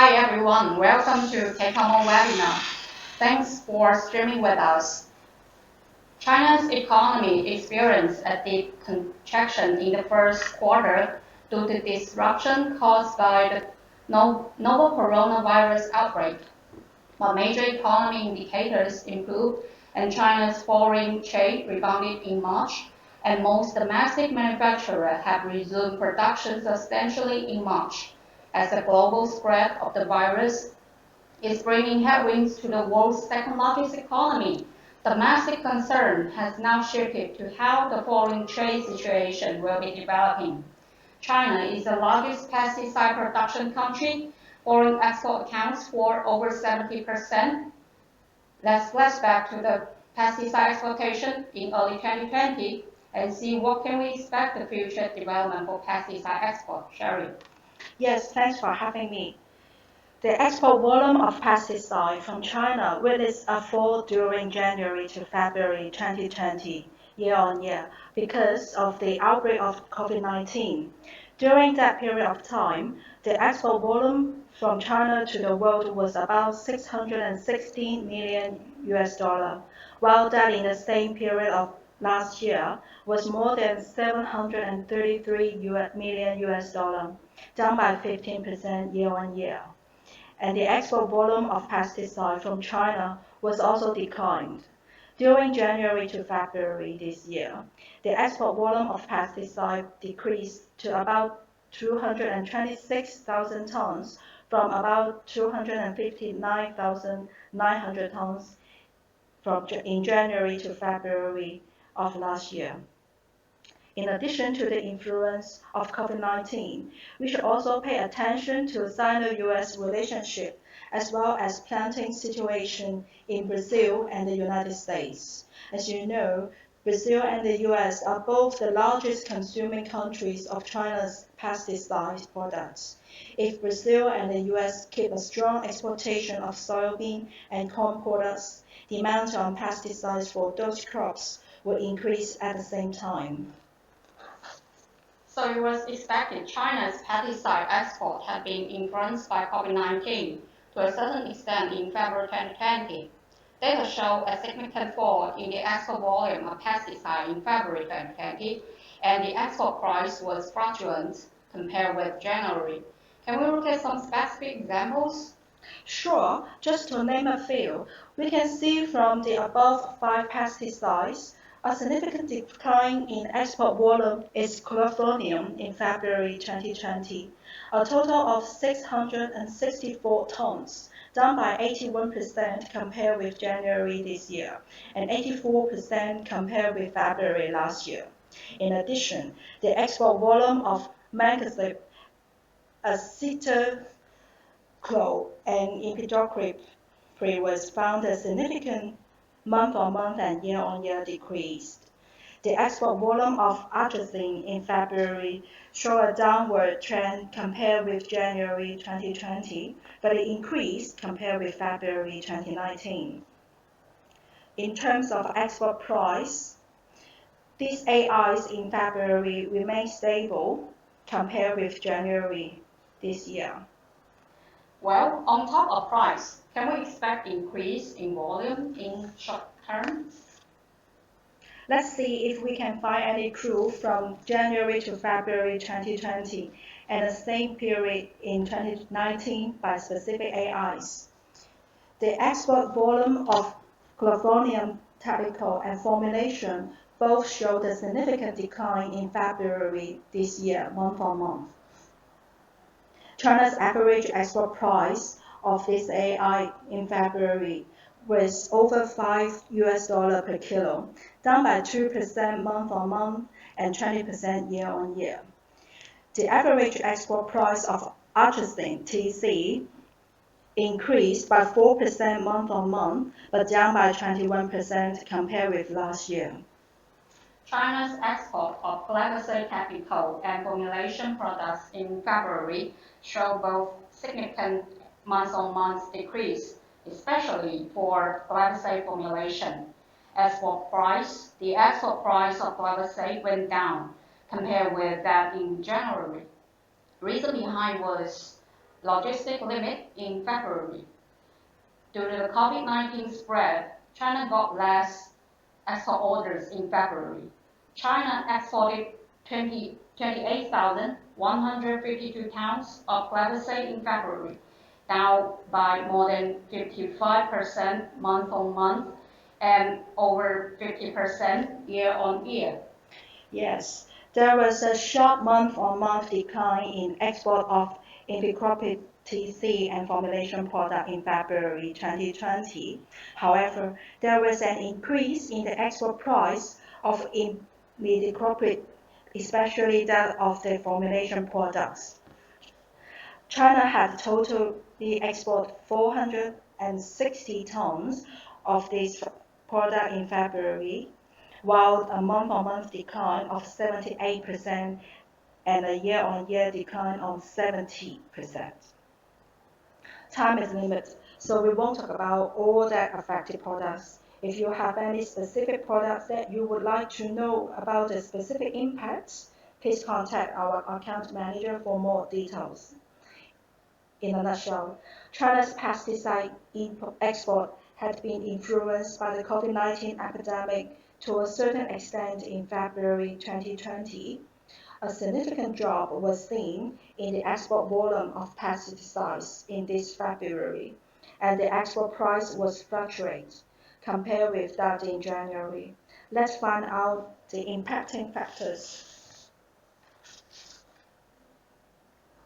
Hi everyone, welcome to Keikomo webinar. Thanks for streaming with us. China's economy experienced a deep contraction in the first quarter due to disruption caused by the novel coronavirus outbreak. But major economy indicators improved and China's foreign trade rebounded in March, and most domestic manufacturers have resumed production substantially in March, as the global spread of the virus is bringing headwinds to the world's second-largest economy. Domestic concern has now shifted to how the foreign trade situation will be developing. China is the largest pesticide production country. Foreign export accounts for over 70%. Let's flash back to the pesticide exportation in early 2020 and see what can we expect the future development for pesticide export. Sherry. Yes, thanks for having me. The export volume of pesticide from China witnessed a fall during January to February 2020, year-on-year, because of the outbreak of COVID-19. During that period of time, the export volume from China to the world was about 616 million US dollar, while that in the same period of last year was more than 733 million US dollar, down by 15% year-on-year. And the export volume of pesticide from China was also declined. During January to February this year, the export volume of pesticide decreased to about 226,000 tons from about 259,900 tons in January to February of last year. In addition to the influence of COVID-19, we should also pay attention to Sino-US relationship as well as planting situation in Brazil and the United States. As you know, Brazil and the US are both the largest consuming countries of China's pesticide products. If Brazil and the US keep a strong exportation of soybean and corn products, demand on pesticides for those crops will increase at the same time. So it was expected China's pesticide export had been influenced by COVID-19 to a certain extent in February 2020. Data show a significant fall in the export volume of pesticide in February 2020, and the export price was fluctuant compared with January. Can we look at some specific examples? Sure, just to name a few, we can see from the above 5 pesticides, a significant decline in export volume is chlorphonium in February 2020, a total of 664 tons, down by 81% compared with January this year, and 84% compared with February last year. In addition, the export volume of mancozeb, acetochlor, and imidacloprid was found a significant month-on-month and year-on-year decrease. The export volume of atrazine in February showed a downward trend compared with January 2020, but it increased compared with February 2019. In terms of export price, these AIs in February remained stable compared with January this year. Well, on top of price, can we expect increase in volume in short term? Let's see if we can find any clue from January to February 2020 and the same period in 2019 by specific AIs. The export volume of chlorphonium technical and formulation both showed a significant decline in February this year, month on month. China's average export price of this AI in February was over $5 per kilo, down by 2% month on month and 20% year on year. The average export price of atrazine (TC) increased by 4% month on month, but down by 21% compared with last year. China's export of glyphosate technical and formulation products in February showed both significant month-on-month decrease, especially for glyphosate formulation. As for price, the export price of glyphosate went down compared with that in January. Reason behind was logistic limit in February. Due to the COVID-19 spread, China got less export orders in February. China exported 28,152 tons of glyphosate in February, down by more than 55% month-on-month and over 50% year-on-year. Yes, there was a sharp month-on-month decline in export of Imidacloprid TC and formulation product in February 2020. However, there was an increase in the export price of Imidacloprid, especially that of the formulation products. China had totally exported 460 tons of this product in February, while a month-on-month decline of 78% and a year-on-year decline of 70%. Time is limited, so we won't talk about all the affected products. If you have any specific products that you would like to know about the specific impacts, please contact our account manager for more details. In a nutshell, China's pesticide export had been influenced by the COVID-19 epidemic to a certain extent in February 2020. A significant drop was seen in the export volume of pesticides in this February, and the export price was fluctuate compared with that in January. Let's find out the impacting factors.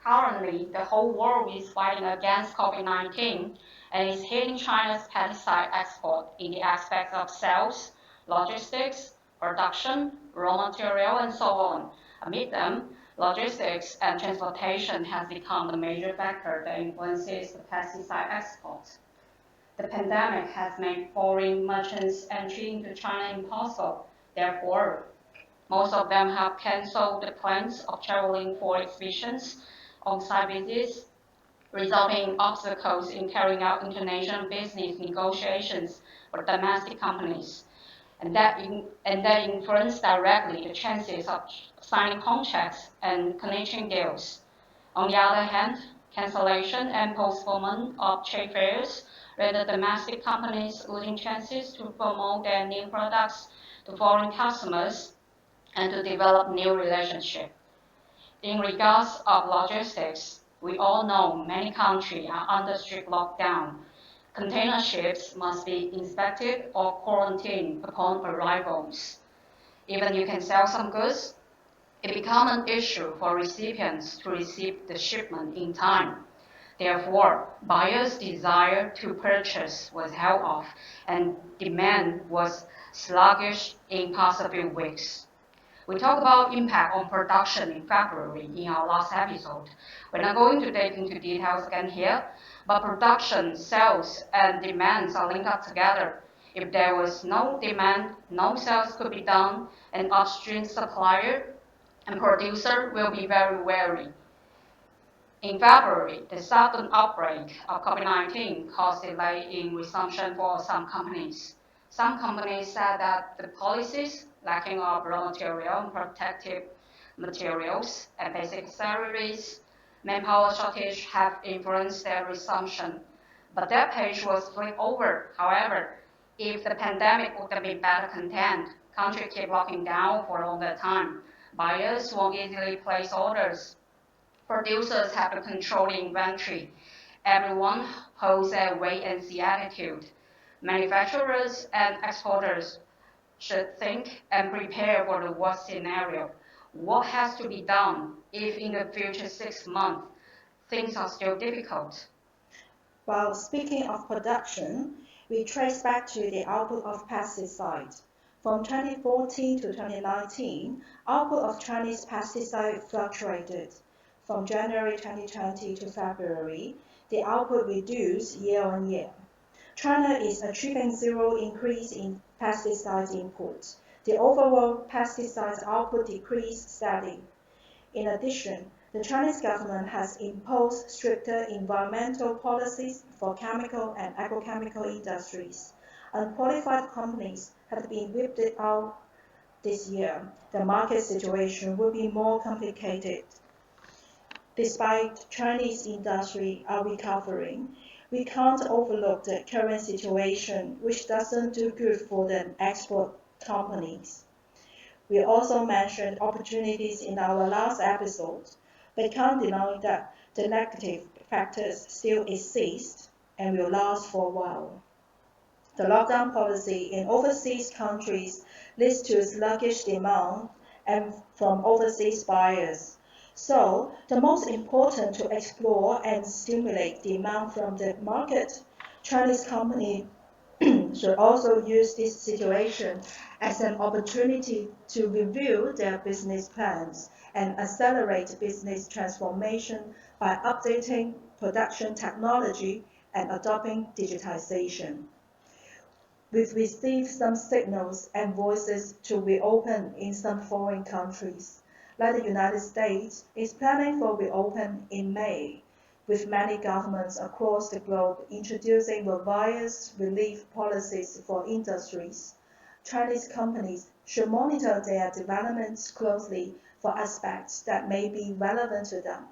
Currently, the whole world is fighting against COVID-19 and is hitting China's pesticide export in the aspects of sales, logistics, production, raw material, and so on. Amid them, logistics and transportation has become the major factor that influences the pesticide export. The pandemic has made foreign merchants' entry into China impossible. Therefore, most of them have cancelled the plans of traveling for exhibitions, on-site visits, resulting in obstacles in carrying out international business negotiations for domestic companies. And that influence directly the chances of signing contracts and clinching deals. On the other hand, cancellation and postponement of trade fairs render domestic companies losing chances to promote their new products to foreign customers and to develop new relationships. In regards of logistics, we all know many countries are under strict lockdown. Container ships must be inspected or quarantined upon arrivals. Even you can sell some goods, it becomes an issue for recipients to receive the shipment in time. Therefore, buyers' desire to purchase was held off and demand was sluggish in past few weeks. We talked about impact on production in February in our last episode. We're not going to dig into details again here, but production, sales, and demands are linked up together. If there was no demand, no sales could be done, and upstream supplier and producer will be very wary. In February, the sudden outbreak of COVID-19 caused delay in resumption for some companies. Some companies said that the policies lacking of raw material and protective materials and basic salaries, manpower shortage have influenced their resumption. But that page was flipped over. However, if the pandemic would have been better contained, countries keep locking down for a longer time. Buyers won't easily place orders. Producers have to control the inventory. Everyone holds a wait-and-see attitude. Manufacturers and exporters should think and prepare for the worst scenario. What has to be done if in the future 6 months things are still difficult? While speaking of production, we trace back to the output of pesticides. From 2014 to 2019, output of Chinese pesticide fluctuated. From January 2020 to February, the output reduced year on year. China is achieving zero increase in pesticides imports. The overall pesticides output decreased steadily. In addition, the Chinese government has imposed stricter environmental policies for chemical and agrochemical industries. Unqualified companies have been whipped out this year. The market situation will be more complicated. Despite Chinese industry are recovering, we can't overlook the current situation, which doesn't do good for the export companies. We also mentioned opportunities in our last episode, but can't deny that the negative factors still exist and will last for a while. The lockdown policy in overseas countries leads to sluggish demand and from overseas buyers. So, the most important to explore and stimulate demand from the market, Chinese companies should also use this situation as an opportunity to review their business plans and accelerate business transformation by updating production technology and adopting digitization. We've received some signals and voices to reopen in some foreign countries, like the United States is planning for reopen in May, with many governments across the globe introducing various relief policies for industries. Chinese companies should monitor their developments closely for aspects that may be relevant to them.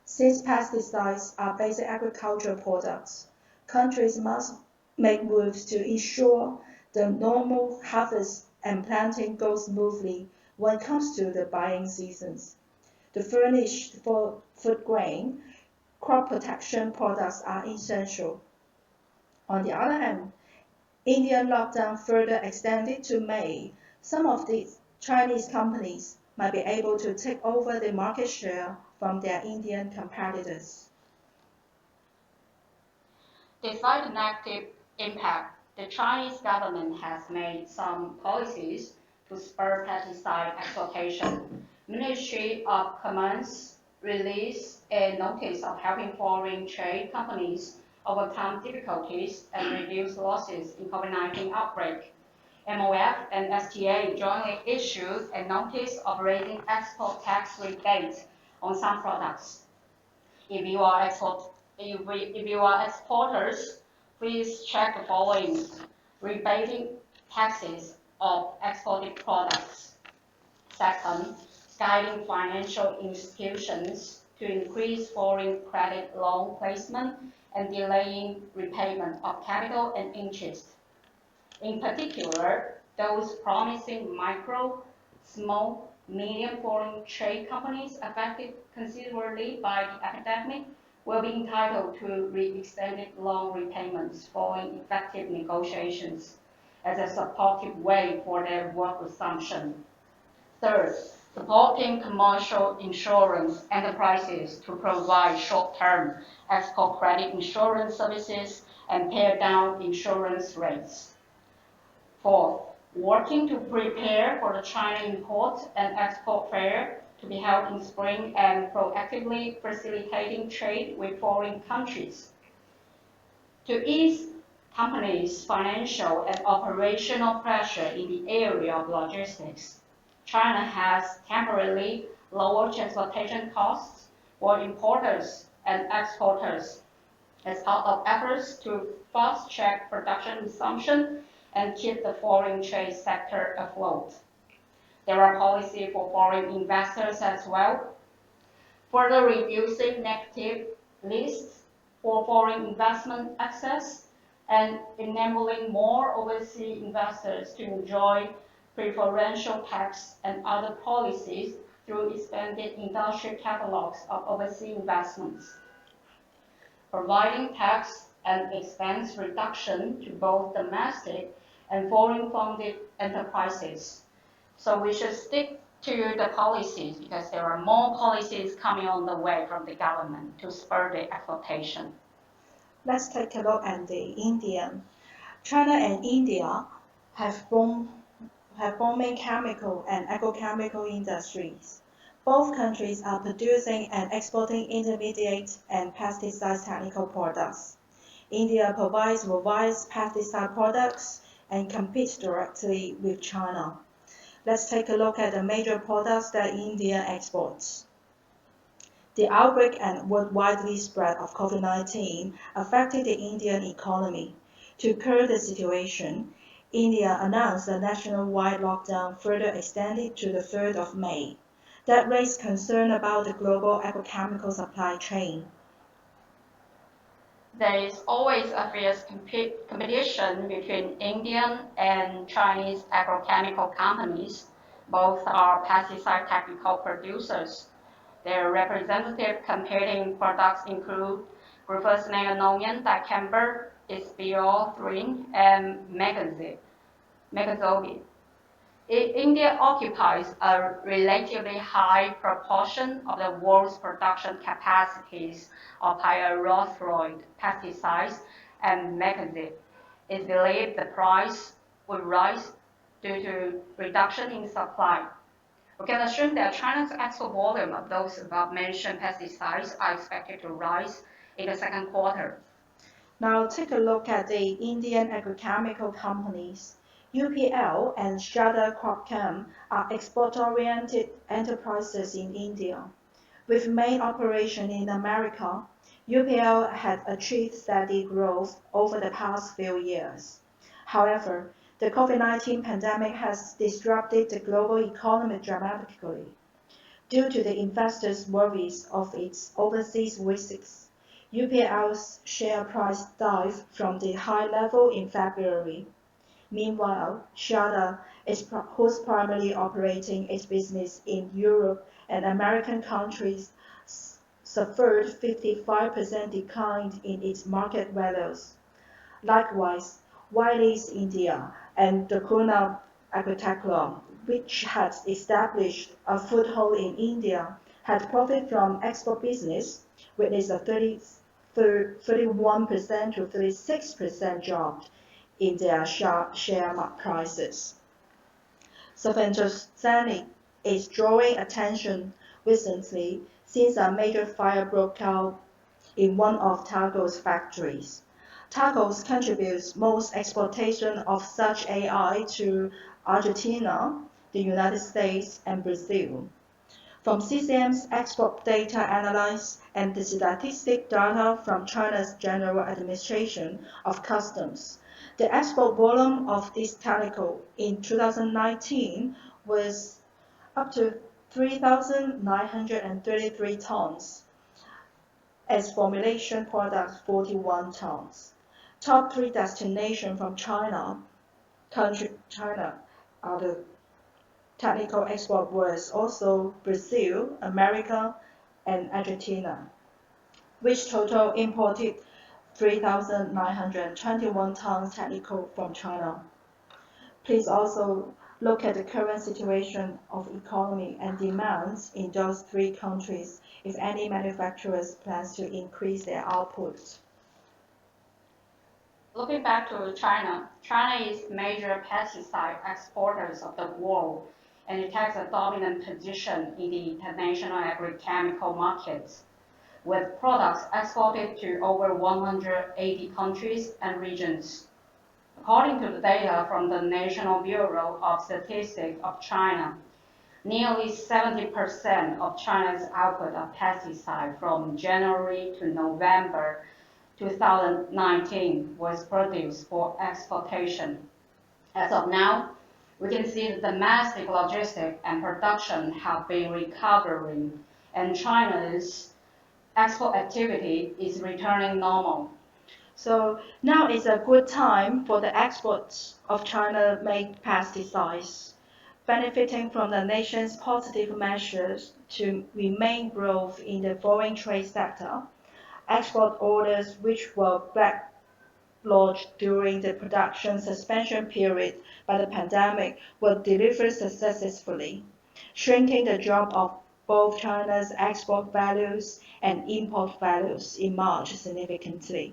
Since pesticides are basic agricultural products, countries must make moves to ensure the normal harvest and planting goes smoothly when it comes to the buying seasons. To furnish for food grain, crop protection products are essential. On the other hand, Indian lockdown further extended to May. Some of these Chinese companies might be able to take over the market share from their Indian competitors. Despite the negative impact, the Chinese government has made some policies to spur pesticide exportation. Ministry of Commerce released a notice of helping foreign trade companies overcome difficulties and reduce losses in COVID-19 outbreak. MOF and STA jointly issued a notice of raising export tax rebates on some products. If you are exporters, please check the following: rebating taxes of exported products. Second, guiding financial institutions to increase foreign credit loan placement and delaying repayment of capital and interest. In particular, those promising micro, small, medium foreign trade companies affected considerably by the epidemic will be entitled to extended loan repayments following effective negotiations as a supportive way for their work resumption. Third, supporting commercial insurance enterprises to provide short-term export credit insurance services and pare down insurance rates. Fourth, working to prepare for the China Import and Export Fair to be held in spring and proactively facilitating trade with foreign countries. To ease companies' financial and operational pressure in the area of logistics, China has temporarily lowered transportation costs for importers and exporters as part of efforts to fast-track production resumption and keep the foreign trade sector afloat. There are policies for foreign investors as well, further reducing negative lists for foreign investment access and enabling more overseas investors to enjoy preferential tax and other policies through expanded industry catalogs of overseas investments, providing tax and expense reduction to both domestic and foreign-funded enterprises. So we should stick to the policies because there are more policies coming on the way from the government to spur the exportation. Let's take a look at the Indian. China and India have booming chemical and agrochemical industries. Both countries are producing and exporting intermediate and pesticide technical products. India provides various pesticide products and competes directly with China. Let's take a look at the major products that India exports. The outbreak and worldwide spread of COVID-19 affected the Indian economy. To curb the situation, India announced a nationwide lockdown further extended to the 3rd of May. that raised concern about the global agrochemical supply chain. There is always a fierce competition between Indian and Chinese agrochemical companies. Both are pesticide technical producers. Their representative competing products include glufosinate-ammonium dicamba, ispeolthrine, and megazobate. India occupies a relatively high proportion of the world's production capacities of pyrethroid pesticides and megazib. It's believed the price would rise due to reduction in supply. We can assume that China's export volume of those above-mentioned pesticides are expected to rise in the second quarter. Now take a look at the Indian agrochemical companies. UPL and Sharda Cropchem are export-oriented enterprises in India. With main operation in America, UPL had achieved steady growth over the past few years. However, the COVID-19 pandemic has disrupted the global economy dramatically. Due to the investors' worries of its overseas risks, UPL's share price dived from the high level in February. Meanwhile, Sharda, who's primarily operating its business in Europe and American countries, suffered 55% decline in its market values. Likewise, Wiley's India and Dakota Agritechnology, which had established a foothold in India, had profit from export business, witnessed a 31% to 36% drop in their share prices. Sulfentosanic is drawing attention recently since a major fire broke out in one of Tago's factories. Tago's contributes most exportation of such AI to Argentina, the United States, and Brazil. From CCM's export data analysis and the statistic data from China's General Administration of Customs, the export volume of this chemical in 2019 was up to 3,933 tons, as formulation products 41 tons. Top three destinations from China are the technical export was also Brazil, America, and Argentina, which total imported 3,921 tons technical from China. Please also look at the current situation of economy and demands in those three countries if any manufacturers plans to increase their output. Looking back to China, China is major pesticide exporters of the world, and it takes a dominant position in the international agrochemical markets, with products exported to over 180 countries and regions. According to the data from the National Bureau of Statistics of China, nearly 70% of China's output of pesticide from January to November 2019 was produced for exportation. As of now, we can see that domestic logistics and production have been recovering, and China's export activity is returning normal. So now is a good time for the exports of China-made pesticides, benefiting from the nation's positive measures to remain growth in the foreign trade sector. Export orders which were backlogged during the production suspension period by the pandemic were delivered successfully, shrinking the drop of both China's export values and import values in March significantly.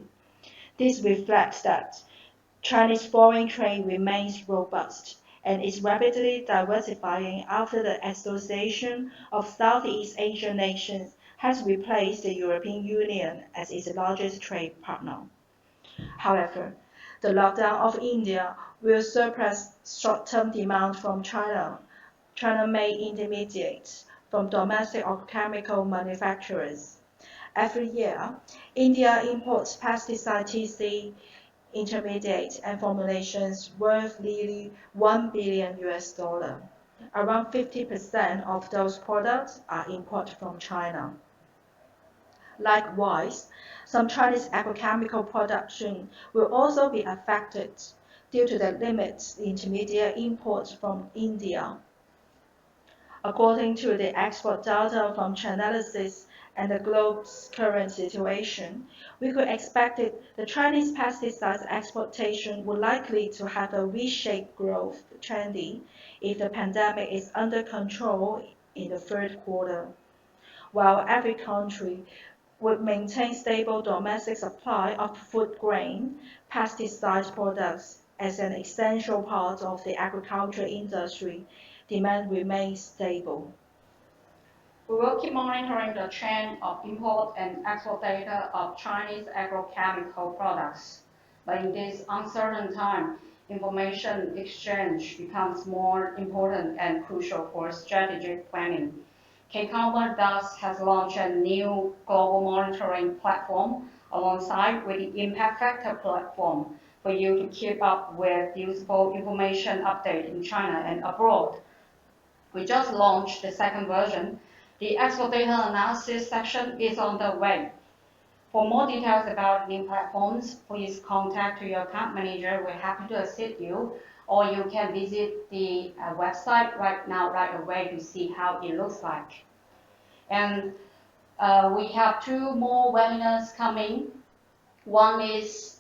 This reflects that Chinese foreign trade remains robust and is rapidly diversifying after the association of Southeast Asian nations has replaced the European Union as its largest trade partner. However, the lockdown of India will suppress short-term demand from China-made intermediates from domestic chemical manufacturers. Every year, India imports pesticide TC intermediates and formulations worth nearly $1 billion. Around 50% of those products are imported from China. Likewise, some Chinese agrochemical production will also be affected due to the limited intermediate imports from India. According to the export data from Chainalysis and the globe's current situation, we could expect the Chinese pesticides exportation would likely to have a V-shaped growth trendy if the pandemic is under control in the third quarter, while every country would maintain stable domestic supply of food grain, pesticide products as an essential part of the agriculture industry. Demand remains stable. We will keep monitoring the trend of import and export data of Chinese agrochemical products. But in this uncertain time, information exchange becomes more important and crucial for strategic planning. K-Commerce thus has launched a new global monitoring platform alongside with the Impact Factor platform for you to keep up with useful information update in China and abroad. We just launched the second version. The export data analysis section is on the way. For more details about new platforms, please contact your account manager. We're happy to assist you. Or you can visit the website right away to see how it looks like. And we have two more webinars coming. One is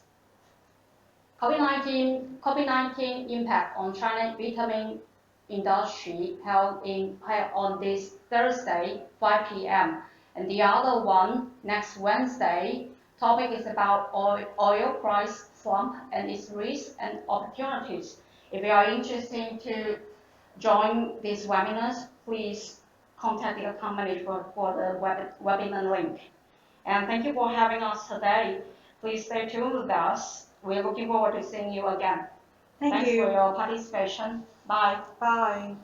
COVID-19 impact on China vitamin industry held on this Thursday, 5 p.m. And the other one, next Wednesday, topic is about oil price slump and its risks and opportunities. If you are interested to join these webinars, please contact your company for the webinar link. And thank you for having us today. Please stay tuned with us. We're looking forward to seeing you again. Thanks for your participation. Bye. Bye.